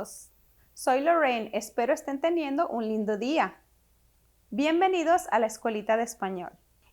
todos. Soy Lorraine, espero estén teniendo un lindo día. Bienvenidos a la Escuelita de Español.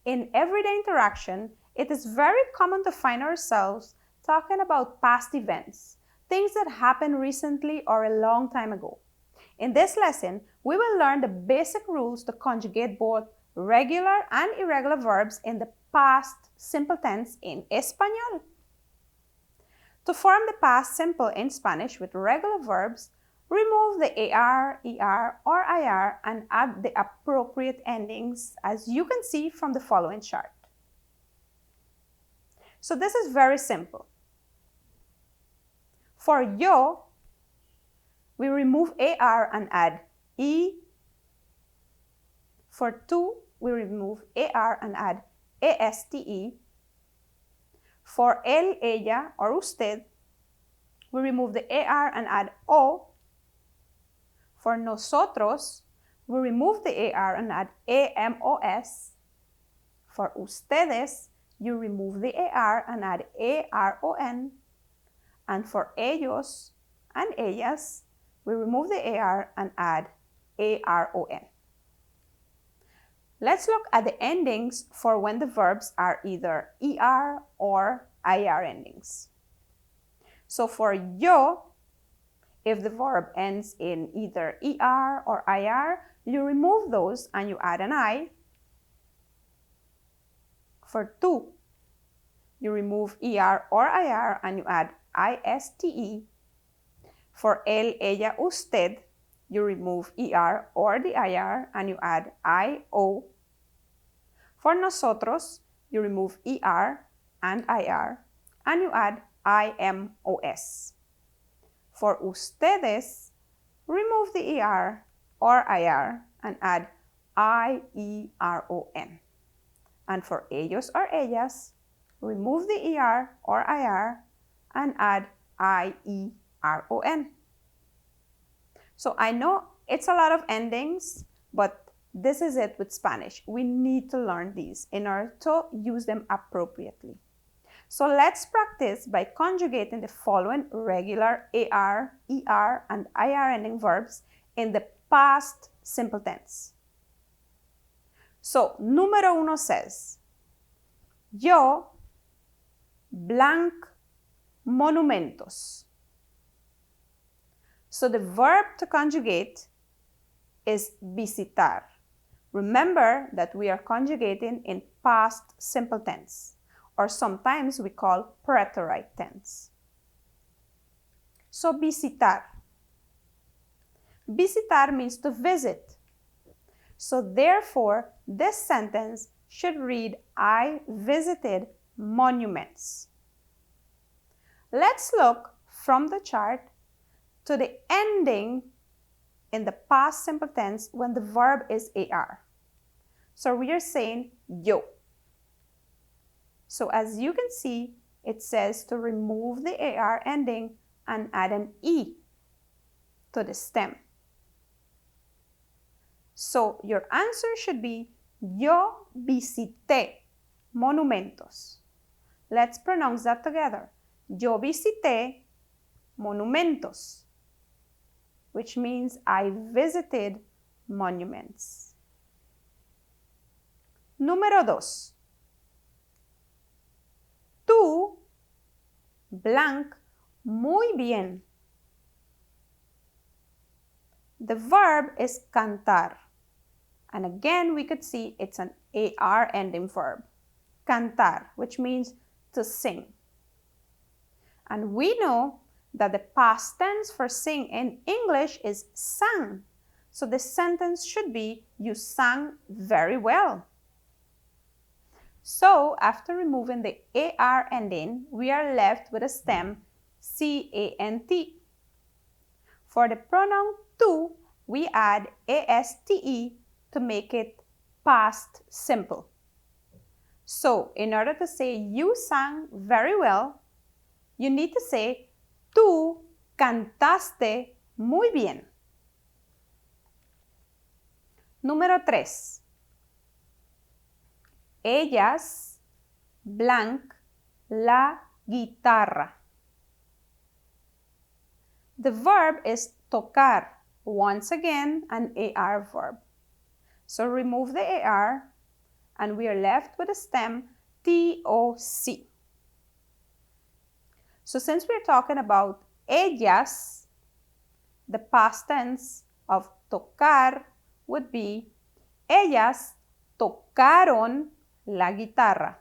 In everyday interaction, it is very common to find ourselves talking about past events, things that happened recently or a long time ago. In this lesson, we will learn the basic rules to conjugate both regular and irregular verbs in the past simple tense in Español. To form the past simple in Spanish with regular verbs, remove the AR, ER, or IR and add the appropriate endings, as you can see from the following chart. So this is very simple. For yo, we remove AR and add E. For tú, we remove AR and add ASTE. For él, ella, or usted, we remove the AR and add O. For nosotros, we remove the AR and add AMOS. For ustedes, you remove the AR and add ARON. And for ellos and ellas, we remove the AR and add ARON. Let's look at the endings for when the verbs are either ER or IR endings. So for yo, if the verb ends in either ER or IR, you remove those and you add an I. For tú, you remove ER or IR and you add ISTE. For él, ella, usted, you remove ER or the IR and you add IO. For nosotros, you remove ER and IR and you add IMOS. For ustedes, remove the ER or IR and add IERON. And for ellos or ellas, remove the ER or IR and add IERON. So I know it's a lot of endings, but this is it with Spanish. We need to learn these in order to use them appropriately. So let's practice by conjugating the following regular AR, ER, and IR ending verbs in the past simple tense. So, número uno says, yo blank monumentos. So the verb to conjugate is visitar. Remember that we are conjugating in past simple tense, or sometimes we call preterite tense. So visitar. Visitar means to visit. So therefore, this sentence should read, I visited monuments. Let's look from the chart to the ending in the past simple tense when the verb is AR. So we are saying yo. So as you can see, it says to remove the AR ending and add an E to the stem. So your answer should be yo visité monumentos. Let's pronounce that together. Yo visité monumentos, which means I visited monuments. Número dos. Tú, blank, muy bien. The verb is cantar. And again, we could see it's an AR ending verb. Cantar, which means to sing. And we know that the past tense for sing in English is sang. So the sentence should be, you sang very well. So after removing the AR ending, we are left with a stem CANT. For the pronoun tú, we add ASTE to make it past simple. So in order to say you sang very well, you need to say tú cantaste muy bien. Número 3. Ellas blank la guitarra. The verb is tocar. Once again, an AR verb. So remove the AR and we are left with a stem TOC. So since we're talking about ellas, the past tense of tocar would be ellas tocaron la guitarra.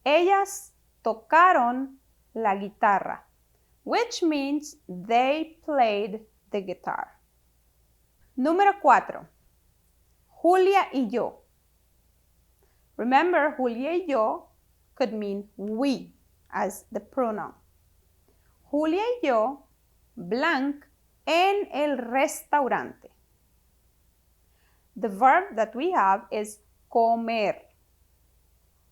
Ellas tocaron la guitarra, which means they played the guitar. Número 4. Julia y yo. Remember, Julia y yo could mean we as the pronoun. Julia y yo, blank, en el restaurante. The verb that we have is comer.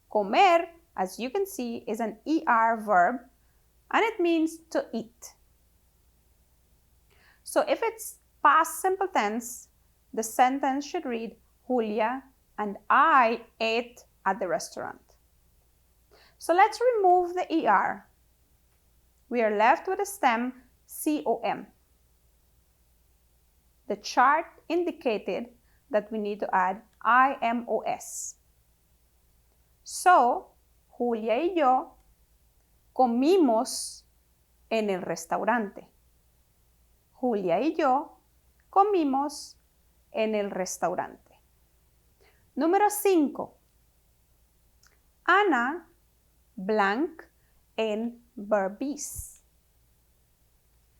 Comer, as you can see, is an ER verb and it means to eat. So if it's past simple tense, the sentence should read, Julia and I ate at the restaurant. So let's remove the ER. We are left with a stem COM. The chart indicated that we need to add IMOS. So, Julia y yo comimos en el restaurante. Julia y yo comimos en el restaurante. Número 5. Ana blank en Verbs.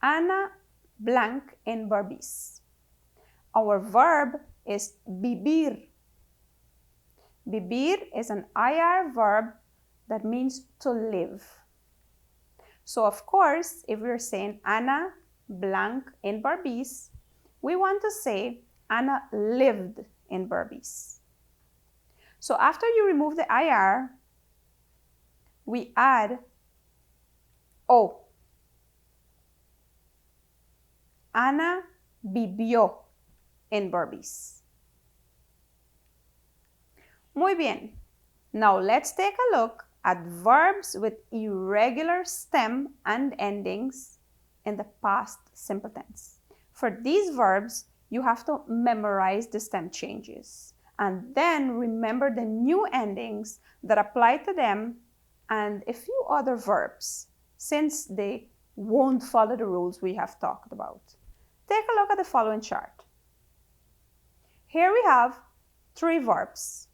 Ana blank en Verbs. Our verb is vivir. Vivir is an IR verb that means to live. So of course, if we're saying Ana blank in Verbs, we want to say Ana lived in Verbs. So after you remove the IR, we add O. Ana vivió en Verbs. Muy bien. Now let's take a look at verbs with irregular stem and endings in the past simple tense. For these verbs, you have to memorize the stem changes and then remember the new endings that apply to them and a few other verbs, since they won't follow the rules we have talked about. Take a look at the following chart. Here we have 3 verbs.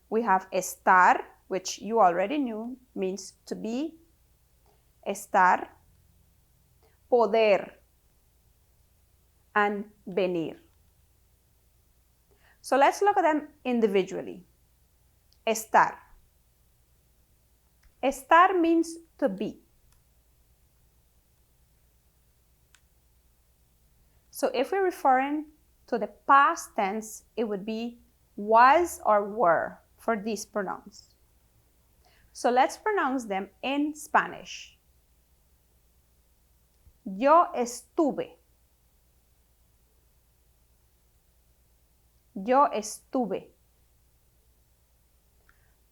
We have estar, which you already knew, means to be. Estar, poder, and venir. So let's look at them individually. Estar. Estar means to be. So if we're referring to the past tense, it would be was or were for these pronouns. So let's pronounce them in Spanish. Yo estuve. Yo estuve.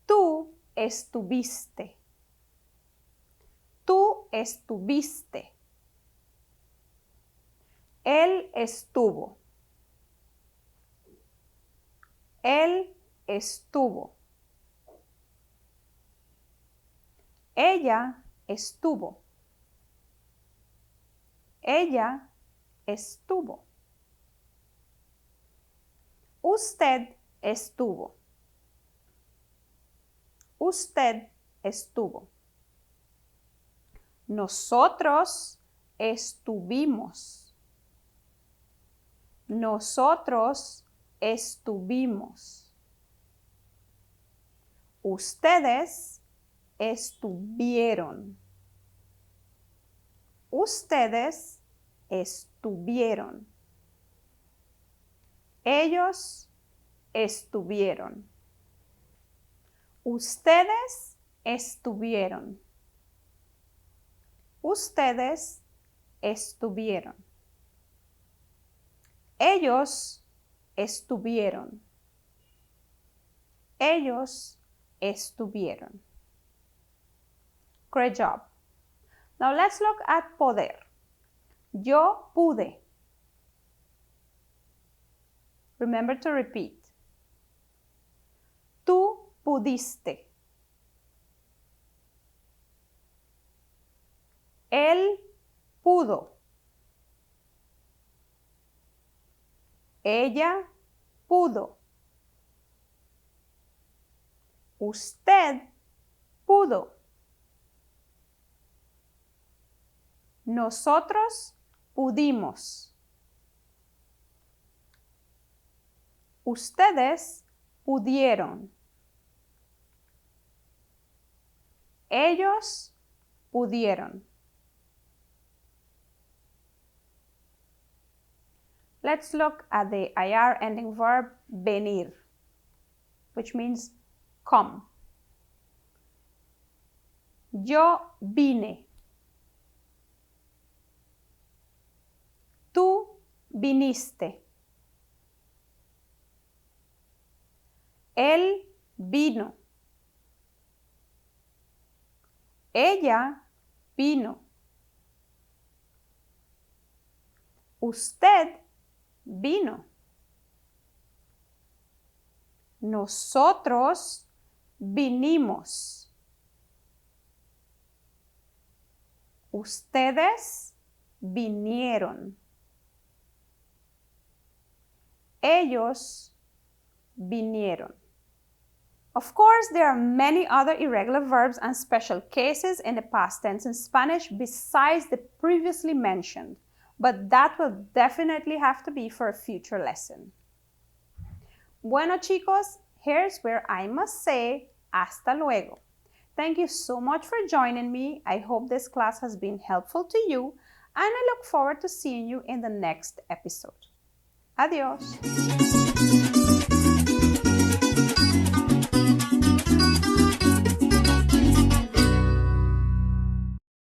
Tú estuviste. Tú estuviste. Él estuvo. Él estuvo. Ella estuvo. Ella estuvo. Usted estuvo. Usted estuvo. Nosotros estuvimos. Nosotros estuvimos. Ustedes estuvieron. Ustedes estuvieron. Ellos estuvieron. Ustedes estuvieron. Ustedes estuvieron. Ellos estuvieron. Ellos estuvieron. Great job. Now let's look at poder. Yo pude. Remember to repeat. Tú pudiste. Él pudo. Ella pudo. Usted pudo. Nosotros pudimos. Ustedes pudieron. Ellos pudieron. Let's look at the IR ending verb venir, which means come. Yo vine. Tú viniste. Él vino. Ella vino. Usted vino. Nosotros vinimos. Ustedes vinieron. Ellos vinieron. Of course, there are many other irregular verbs and special cases in the past tense in Spanish besides the previously mentioned, but that will definitely have to be for a future lesson. Bueno, chicos, here's where I must say hasta luego. Thank you so much for joining me. I hope this class has been helpful to you, and I look forward to seeing you in the next episode. Adiós.